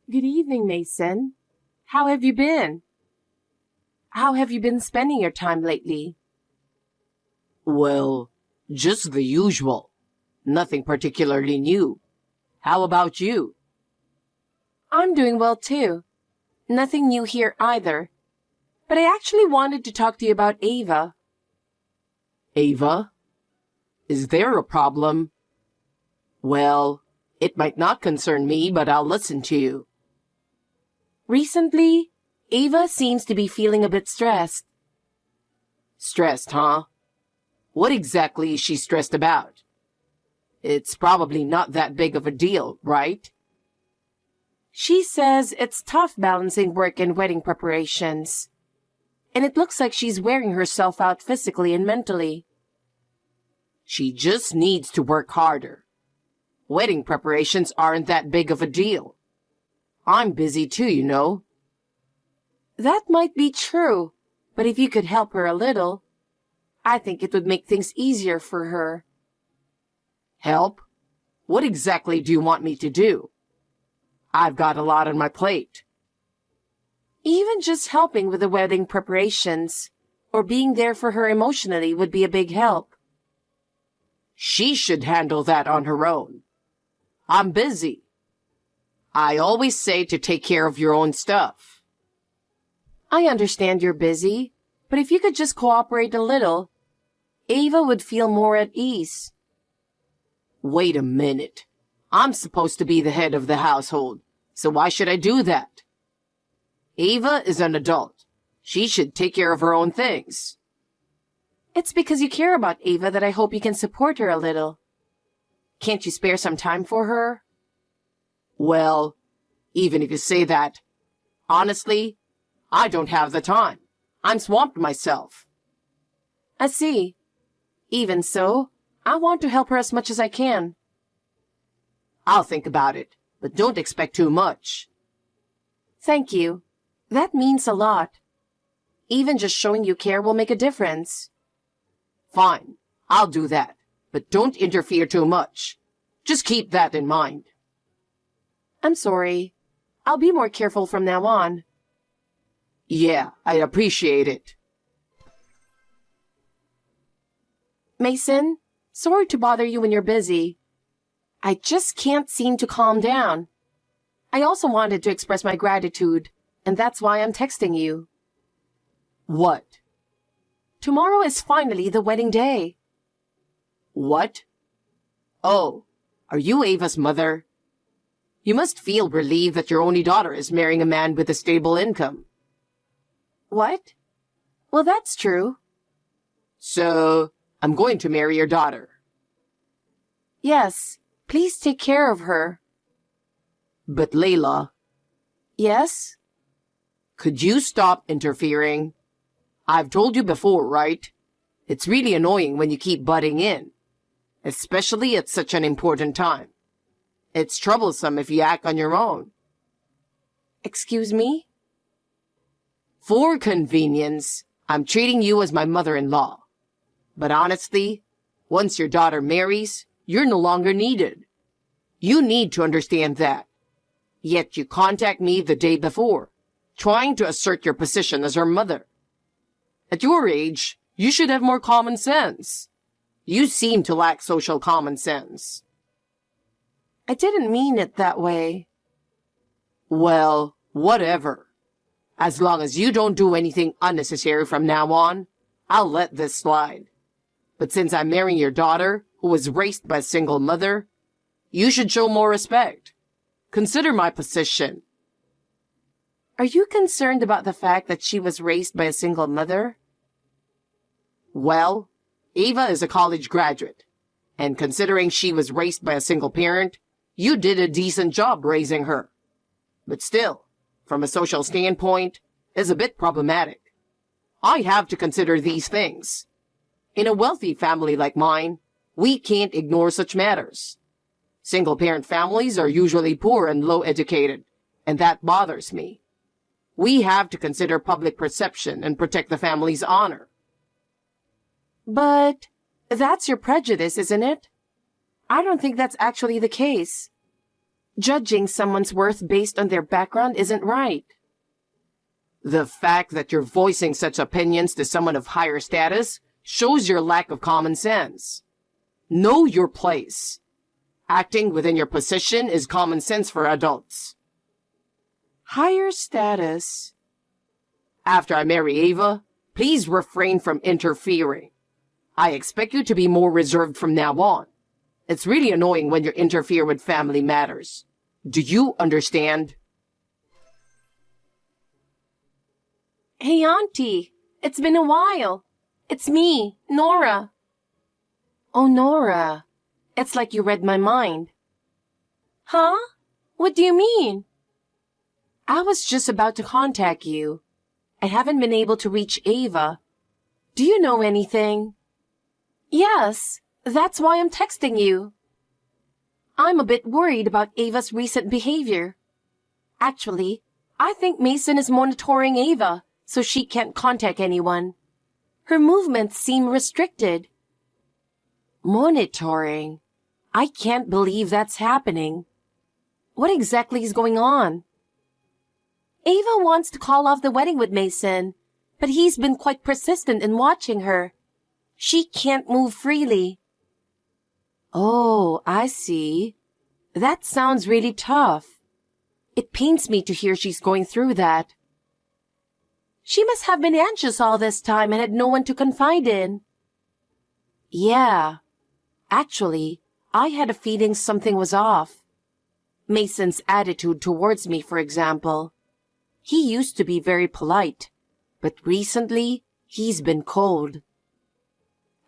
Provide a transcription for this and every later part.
Good evening, Mason. How have you been? How have you been spending your time lately? Well, just the usual. Nothing particularly new. How about you? I'm doing well too. Nothing new here either. But I actually wanted to talk to you about Ava. Ava? Is there a problem? Well, it might not concern me, but I'll listen to you. Recently, Ava seems to be feeling a bit stressed. Stressed, huh? What exactly is she stressed about? It's probably not that big of a deal, right? She says it's tough balancing work and wedding preparations. And it looks like she's wearing herself out physically and mentally. She just needs to work harder. Wedding preparations aren't that big of a deal. I'm busy too, you know. That might be true, but if you could help her a little, I think it would make things easier for her. Help? What exactly do you want me to do? I've got a lot on my plate. Even just helping with the wedding preparations, or being there for her emotionally would be a big help. She should handle that on her own. I'm busy. I always say to take care of your own stuff. I understand you're busy, but if you could just cooperate a little, Ava would feel more at ease. Wait a minute. I'm supposed to be the head of the household, so why should I do that? Ava is an adult. She should take care of her own things. It's because you care about Ava that I hope you can support her a little. Can't you spare some time for her? Well, even if you say that, honestly, I don't have the time. I'm swamped myself. I see. Even so, I want to help her as much as I can. I'll think about it, but don't expect too much. Thank you. That means a lot. Even just showing you care will make a difference. Fine, I'll do that, but don't interfere too much. Just keep that in mind. I'm sorry. I'll be more careful from now on. Yeah, I appreciate it. Mason, sorry to bother you when you're busy. I just can't seem to calm down. I also wanted to express my gratitude, and that's why I'm texting you. What? Tomorrow is finally the wedding day. What? Oh, are you Ava's mother? You must feel relieved that your only daughter is marrying a man with a stable income. What? Well, that's true. So, I'm going to marry your daughter. Yes, please take care of her. But Layla... Yes? Could you stop interfering? I've told you before, right? It's really annoying when you keep butting in, especially at such an important time. It's troublesome if you act on your own. Excuse me? For convenience, I'm treating you as my mother-in-law. But honestly, once your daughter marries, you're no longer needed. You need to understand that. Yet you contact me the day before, trying to assert your position as her mother. At your age, you should have more common sense. You seem to lack social common sense. I didn't mean it that way. Well, whatever. As long as you don't do anything unnecessary from now on, I'll let this slide. But since I'm marrying your daughter, who was raised by a single mother, you should show more respect. Consider my position. Are you concerned about the fact that she was raised by a single mother? Well, Ava is a college graduate, and considering she was raised by a single parent, you did a decent job raising her. But still, from a social standpoint, is a bit problematic. I have to consider these things. In a wealthy family like mine, we can't ignore such matters. Single-parent families are usually poor and low-educated, and that bothers me. We have to consider public perception and protect the family's honor. But that's your prejudice, isn't it? I don't think that's actually the case. Judging someone's worth based on their background isn't right. The fact that you're voicing such opinions to someone of higher status shows your lack of common sense. Know your place. Acting within your position is common sense for adults. Higher status. After I marry Ava, please refrain from interfering. I expect you to be more reserved from now on. It's really annoying when you interfere with family matters. Do you understand? Hey, Auntie. It's been a while. It's me, Nora. Oh, Nora. It's like you read my mind. Huh? What do you mean? I was just about to contact you. I haven't been able to reach Ava. Do you know anything? Yes, that's why I'm texting you. I'm a bit worried about Ava's recent behavior. Actually, I think Mason is monitoring Ava so she can't contact anyone. Her movements seem restricted. Monitoring? I can't believe that's happening. What exactly is going on? Ava wants to call off the wedding with Mason, but he's been quite persistent in watching her. She can't move freely. Oh, I see. That sounds really tough. It pains me to hear she's going through that. She must have been anxious all this time and had no one to confide in. Yeah. Actually, I had a feeling something was off. Mason's attitude towards me, for example. He used to be very polite, but recently he's been cold.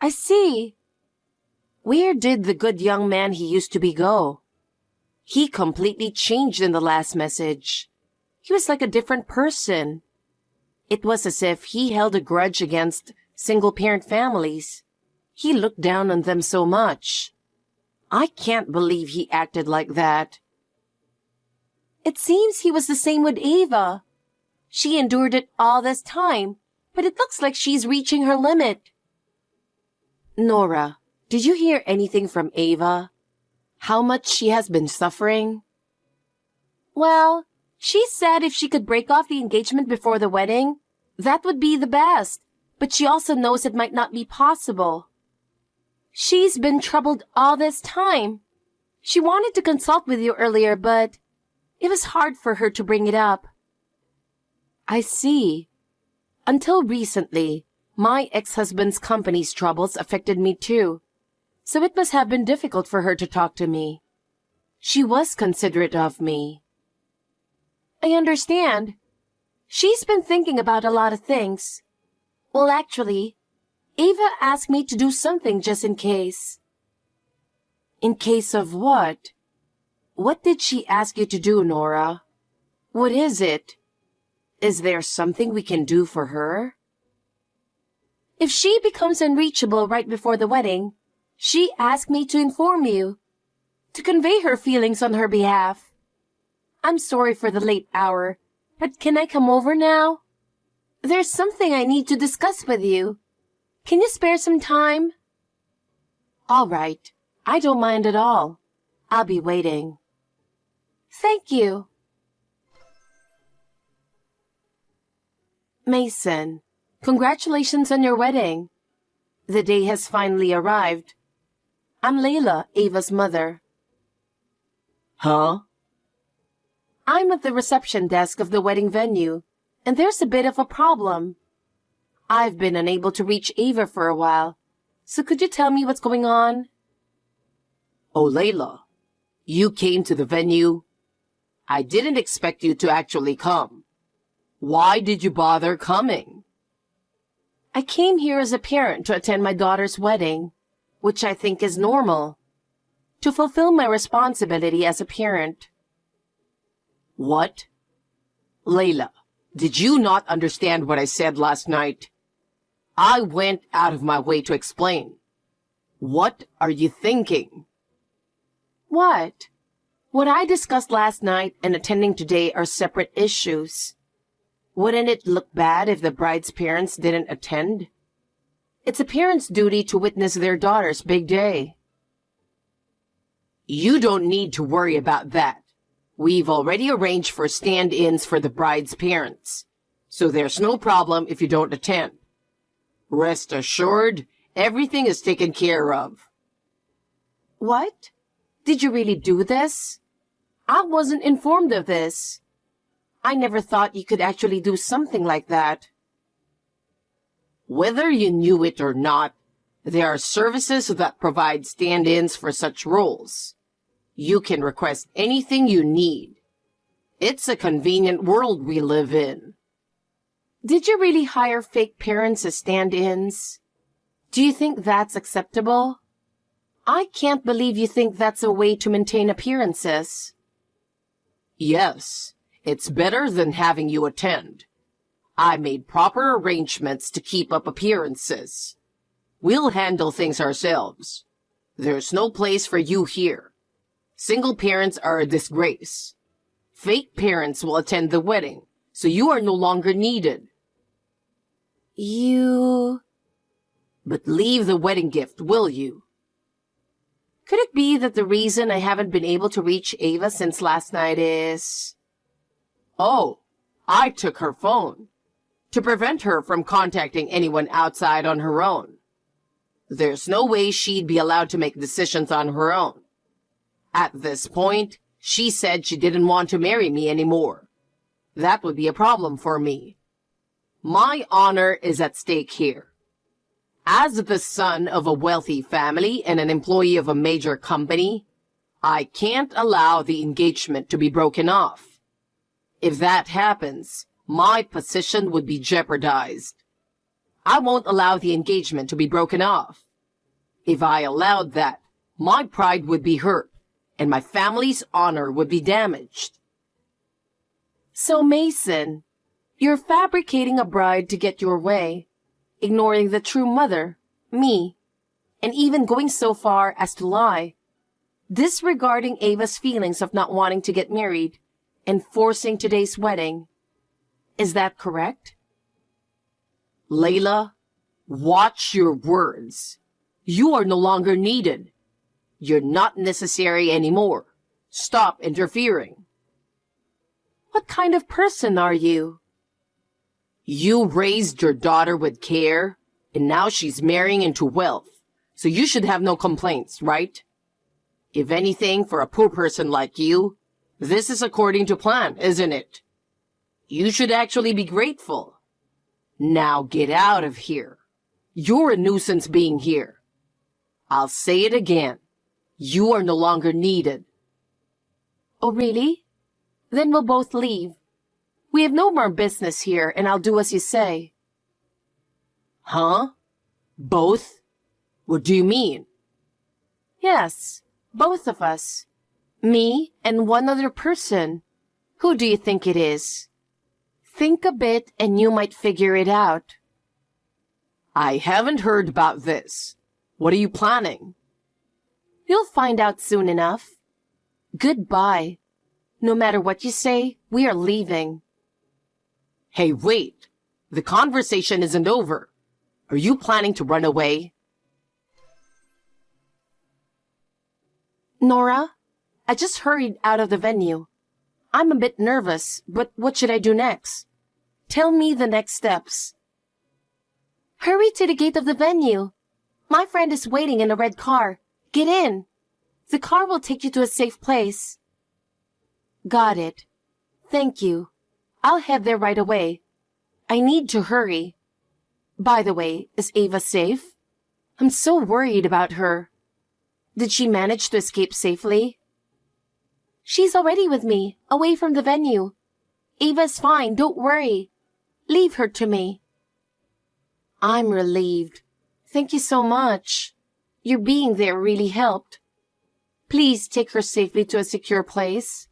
I see. Where did the good young man he used to be go? He completely changed in the last message. He was like a different person. It was as if he held a grudge against single-parent families. He looked down on them so much. I can't believe he acted like that. It seems he was the same with Ava. She endured it all this time, but it looks like she's reaching her limit. Nora, did you hear anything from Ava? How much she has been suffering? Well, she said if she could break off the engagement before the wedding, that would be the best, but she also knows it might not be possible. She's been troubled all this time. She wanted to consult with you earlier, but it was hard for her to bring it up. I see. Until recently, my ex-husband's company's troubles affected me too, so it must have been difficult for her to talk to me. She was considerate of me. I understand. She's been thinking about a lot of things. Well, actually, Ava asked me to do something just in case. In case of what? What did she ask you to do, Nora? What is it? Is there something we can do for her? If she becomes unreachable right before the wedding, she asked me to inform you, to convey her feelings on her behalf. I'm sorry for the late hour, but can I come over now? There's something I need to discuss with you. Can you spare some time? All right. I don't mind at all. I'll be waiting. Thank you. Mason, congratulations on your wedding. The day has finally arrived. I'm Layla, Ava's mother. Huh? I'm at the reception desk of the wedding venue, and there's a bit of a problem. I've been unable to reach Ava for a while, so could you tell me what's going on? Oh, Layla, you came to the venue? I didn't expect you to actually come. Why did you bother coming? I came here as a parent to attend my daughter's wedding, which I think is normal, to fulfill my responsibility as a parent. What? Layla, did you not understand what I said last night? I went out of my way to explain. What are you thinking? What? What I discussed last night and attending today are separate issues. Wouldn't it look bad if the bride's parents didn't attend? It's a parent's duty to witness their daughter's big day. You don't need to worry about that. We've already arranged for stand-ins for the bride's parents, so there's no problem if you don't attend. Rest assured, everything is taken care of. What? Did you really do this? I wasn't informed of this. I never thought you could actually do something like that. Whether you knew it or not, there are services that provide stand-ins for such roles. You can request anything you need. It's a convenient world we live in. Did you really hire fake parents as stand-ins? Do you think that's acceptable? I can't believe you think that's a way to maintain appearances. Yes, it's better than having you attend. I made proper arrangements to keep up appearances. We'll handle things ourselves. There's no place for you here. Single parents are a disgrace. Fake parents will attend the wedding, so you are no longer needed. But leave the wedding gift, will you? Could it be that the reason I haven't been able to reach Ava since last night is... Oh, I took her phone to prevent her from contacting anyone outside on her own. There's no way she'd be allowed to make decisions on her own. At this point, she said she didn't want to marry me anymore. That would be a problem for me. My honor is at stake here. As the son of a wealthy family and an employee of a major company, I can't allow the engagement to be broken off. If that happens, my position would be jeopardized. I won't allow the engagement to be broken off. If I allowed that, my pride would be hurt, and my family's honor would be damaged. So, Mason, you're fabricating a bride to get your way, ignoring the true mother, me, and even going so far as to lie, disregarding Ava's feelings of not wanting to get married, and forcing today's wedding. Is that correct? Layla, watch your words. You are no longer needed. You're not necessary anymore. Stop interfering. What kind of person are you? You raised your daughter with care, and now she's marrying into wealth, so you should have no complaints, right? If anything, for a poor person like you, this is according to plan, isn't it? You should actually be grateful. Now get out of here. You're a nuisance being here. I'll say it again. You are no longer needed. Oh, really? Then we'll both leave. We have no more business here, and I'll do as you say. Huh? Both? What do you mean? Yes, both of us. Me and one other person. Who do you think it is? Think a bit and you might figure it out. I haven't heard about this. What are you planning? You'll find out soon enough. Goodbye. No matter what you say, we are leaving. Hey, wait. The conversation isn't over. Are you planning to run away? Nora, I just hurried out of the venue. I'm a bit nervous, but what should I do next? Tell me the next steps. Hurry to the gate of the venue. My friend is waiting in a red car. Get in. The car will take you to a safe place. Got it. Thank you. I'll head there right away. I need to hurry. By the way, is Ava safe? I'm so worried about her. Did she manage to escape safely? She's already with me, away from the venue. Ava's fine, don't worry. Leave her to me. I'm relieved. Thank you so much. Your being there really helped. Please take her safely to a secure place.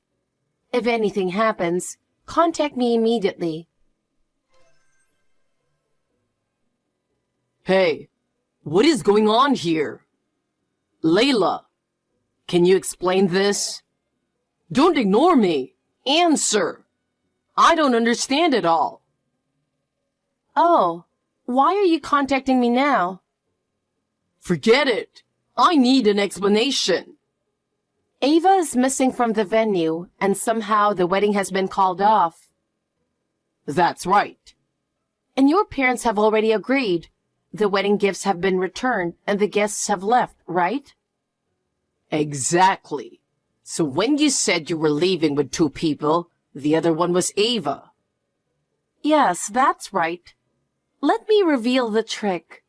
If anything happens, contact me immediately. Hey, what is going on here? Layla, can you explain this? Don't ignore me. Answer. I don't understand it all. Oh, why are you contacting me now? Forget it. I need an explanation. Ava is missing from the venue, and somehow the wedding has been called off. That's right. And your parents have already agreed. The wedding gifts have been returned, and the guests have left, right? Exactly. So when you said you were leaving with 2 people, the other one was Ava. Yes, that's right. Let me reveal the trick.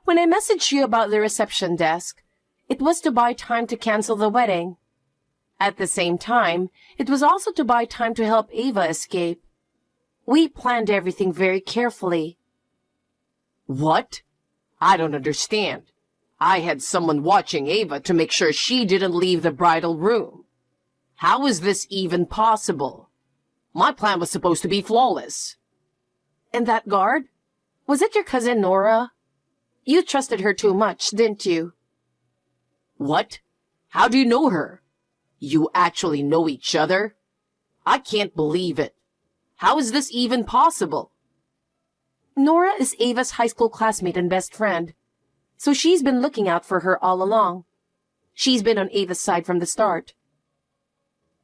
When I messaged you about the reception desk, it was to buy time to cancel the wedding. At the same time, it was also to buy time to help Ava escape. We planned everything very carefully. What? I don't understand. I had someone watching Ava to make sure she didn't leave the bridal room. How is this even possible? My plan was supposed to be flawless. And that guard? Was it your cousin Nora? You trusted her too much, didn't you? What? How do you know her? You actually know each other? I can't believe it. How is this even possible? Nora is Ava's high school classmate and best friend, so she's been looking out for her all along. She's been on Ava's side from the start.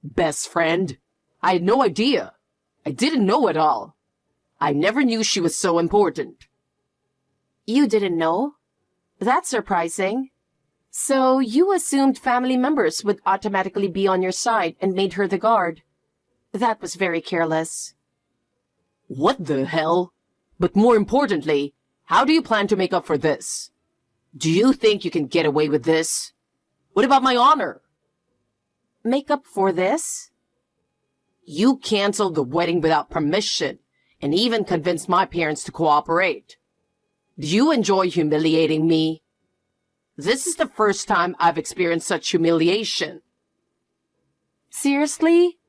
Best friend? I had no idea. I didn't know at all. I never knew she was so important. You didn't know? That's surprising. So you assumed family members would automatically be on your side and made her the guard. That was very careless. What the hell? But more importantly, how do you plan to make up for this? Do you think you can get away with this? What about my honor? Make up for this? You canceled the wedding without permission and even convinced my parents to cooperate. Do you enjoy humiliating me? This is the first time I've experienced such humiliation. Seriously?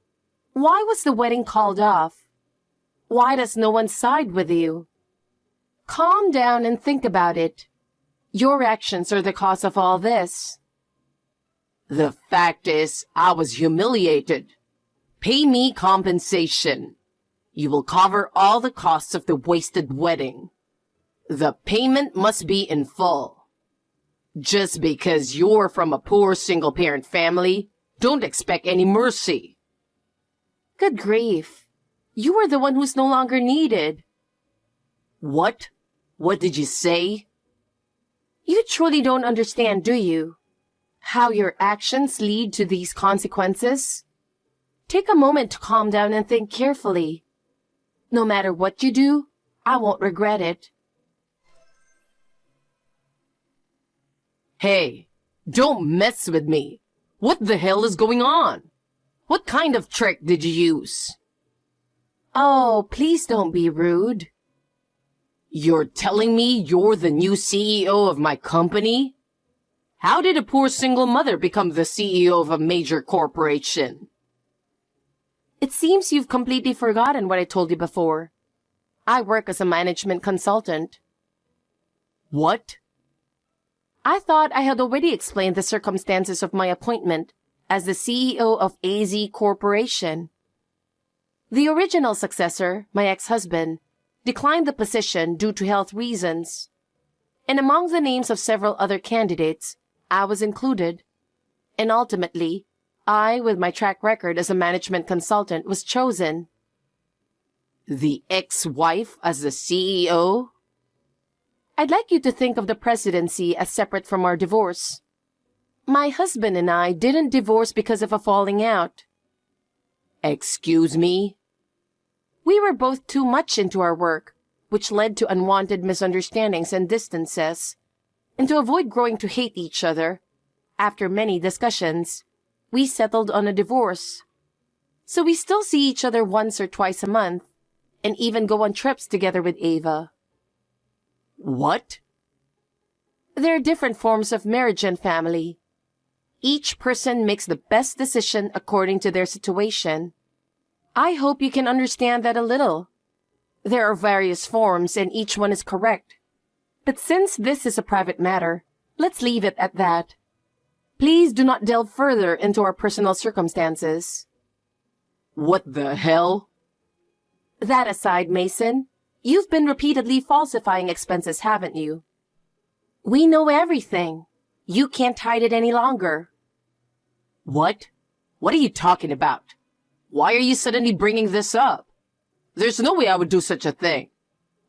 Why was the wedding called off? Why does no one side with you? Calm down and think about it. Your actions are the cause of all this. The fact is, I was humiliated. Pay me compensation. You will cover all the costs of the wasted wedding. The payment must be in full. Just because you're from a poor single-parent family, don't expect any mercy. Good grief. You are the one who's no longer needed. What? What did you say? You truly don't understand, do you? How your actions lead to these consequences? Take a moment to calm down and think carefully. No matter what you do, I won't regret it. Hey, don't mess with me. What the hell is going on? What kind of trick did you use? Oh, please don't be rude. You're telling me you're the new CEO of my company? How did a poor single mother become the CEO of a major corporation? It seems you've completely forgotten what I told you before. I work as a management consultant. What? I thought I had already explained the circumstances of my appointment as the CEO of AZ Corporation. The original successor, my ex-husband, declined the position due to health reasons. And among the names of several other candidates, I was included. And ultimately, I, with my track record as a management consultant, was chosen. The ex-wife as the CEO? I'd like you to think of the presidency as separate from our divorce. My husband and I didn't divorce because of a falling out. Excuse me? We were both too much into our work, which led to unwanted misunderstandings and distances. And to avoid growing to hate each other, after many discussions, we settled on a divorce. So we still see each other once or twice a month, and even go on trips together with Ava. What? There are different forms of marriage and family. Each person makes the best decision according to their situation. I hope you can understand that a little. There are various forms and each one is correct. But since this is a private matter, let's leave it at that. Please do not delve further into our personal circumstances. What the hell? That aside, Mason, you've been repeatedly falsifying expenses, haven't you? We know everything. You can't hide it any longer. What? What are you talking about? Why are you suddenly bringing this up? There's no way I would do such a thing.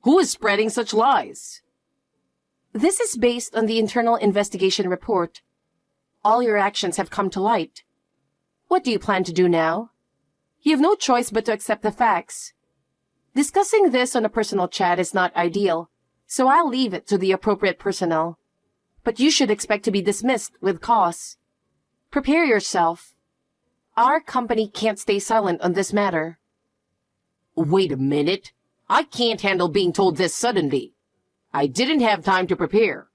Who is spreading such lies? This is based on the internal investigation report. All your actions have come to light. What do you plan to do now? You have no choice but to accept the facts. Discussing this on a personal chat is not ideal, so I'll leave it to the appropriate personnel. But you should expect to be dismissed with cause. Prepare yourself. Our company can't stay silent on this matter. Wait a minute. I can't handle being told this suddenly. I didn't have time to prepare.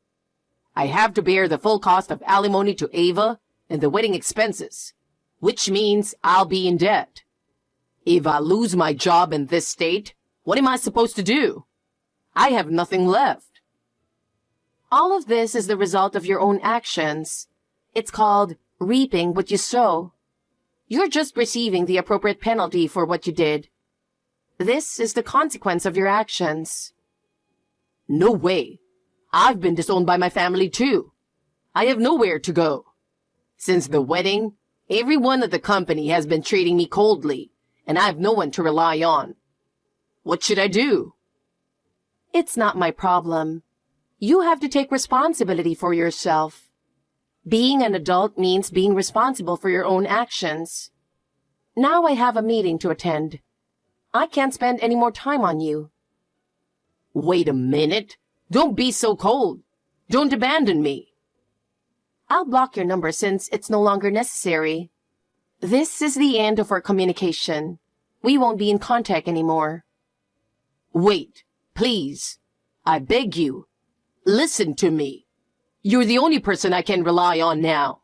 I have to bear the full cost of alimony to Ava and the wedding expenses, which means I'll be in debt. If I lose my job in this state, what am I supposed to do? I have nothing left. All of this is the result of your own actions. It's called reaping what you sow. You're just receiving the appropriate penalty for what you did. This is the consequence of your actions. No way. I've been disowned by my family too. I have nowhere to go. Since the wedding, everyone at the company has been treating me coldly, and I have no one to rely on. What should I do? It's not my problem. You have to take responsibility for yourself. Being an adult means being responsible for your own actions. Now I have a meeting to attend. I can't spend any more time on you. Wait a minute. Don't be so cold. Don't abandon me. I'll block your number since it's no longer necessary. This is the end of our communication. We won't be in contact anymore. Wait, please. I beg you. Listen to me. You're the only person I can rely on now.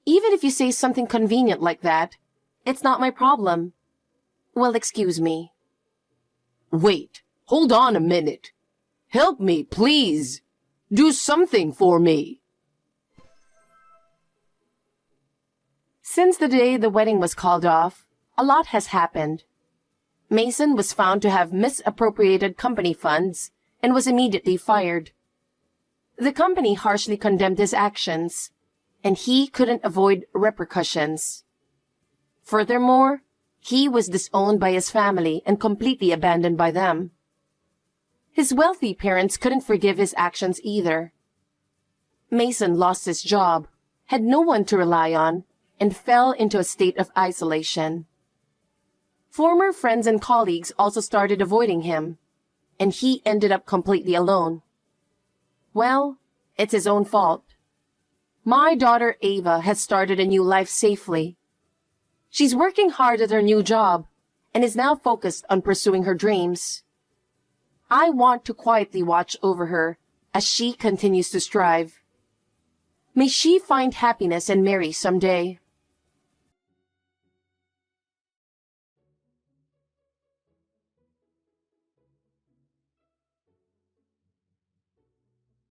Even if you say something convenient like that, it's not my problem. Well, excuse me. Wait, hold on a minute. Help me, please. Do something for me. Since the day the wedding was called off, a lot has happened. Mason was found to have misappropriated company funds and was immediately fired. The company harshly condemned his actions, and he couldn't avoid repercussions. Furthermore, he was disowned by his family and completely abandoned by them. His wealthy parents couldn't forgive his actions either. Mason lost his job, had no one to rely on, and fell into a state of isolation. Former friends and colleagues also started avoiding him, and he ended up completely alone. Well, it's his own fault. My daughter Ava has started a new life safely. She's working hard at her new job and is now focused on pursuing her dreams. I want to quietly watch over her as she continues to strive. May she find happiness and marry someday.